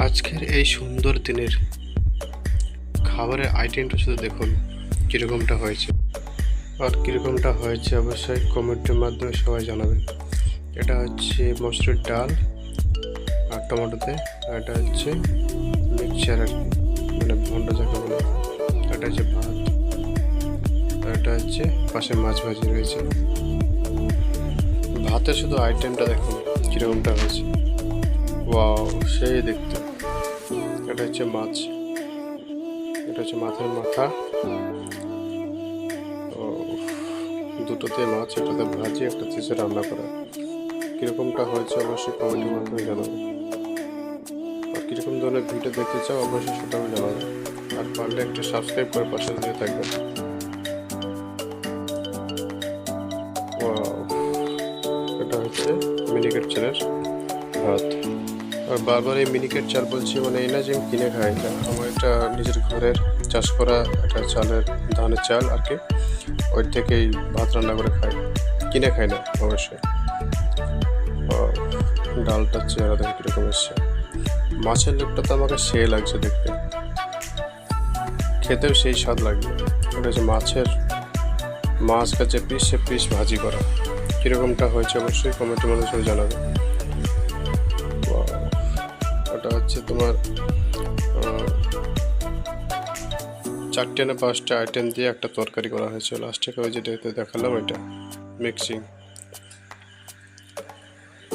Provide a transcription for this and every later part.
আজকের এই সুন্দর দিনের খাবারের আইটেমটা শুধু দেখুন কীরকমটা হয়েছে, আর কীরকমটা হয়েছে অবশ্যই কমেন্টের মাধ্যমে সবাই জানাবেন। এটা হচ্ছে মসুরের ডাল আর টমেটোতে, আর এটা হচ্ছে মিক্সচার আর কি, মানে ভন্ডা যাকে বলে। এটা হচ্ছে ভাত, আর এটা হচ্ছে পাশে মাছ ভাজি রয়েছে। ভাতে শুধু আইটেমটা দেখুন কীরকমটা হয়েছে, ওয়াও সেই দেখতে। এটা হচ্ছে মাছ, এটা হচ্ছে মাছের মাথা, তো দুটোতে মাছ, এটাতে ভাজি, একটা হচ্ছে রান্না করা। কীরকমটা হয়েছে অবশ্যই কমেন্টের মাধ্যমে জানাবে। আর কীরকম ধরনের ভিডিও দেখতে চাও অবশ্যই সেটাও জানাবে। আর পারলে একটা সাবস্ক্রাইব করে পাশে দিয়ে থাকবেন। ওয়াও, এটা হচ্ছে মিনিকেট চালের ভাত। আর বারবার এই মিনিকেট চাল বলছি, মানে এই না যে আমি কিনে খাই না, আমার এটা নিজের ঘরের চাষ করা একটা চালের, ধানের চাল আর কি, ওই থেকেই ভাত রান্না করে খাই, কিনে খাই না অবশ্যই। ডালটা চেহারা দেখে কীরকম এসছে। মাছের লেপটা তো আমাকে সে লাগছে দেখতে, খেতেও সেই স্বাদ লাগবে। ওটা হচ্ছে মাছ কাছে পিস, সে পিস ভাজি করা। কীরকমটা হয়েছে অবশ্যই কমেন্টের মধ্যে সবাই জানাবে। ওটা হচ্ছে তোমার 4টে না 5টে আইটেম দিয়ে একটা তরকারি করা হয়েছে। লাস্টে ওই যেটা দেখালাম, এটা মিক্সিং।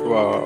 ওয়াও।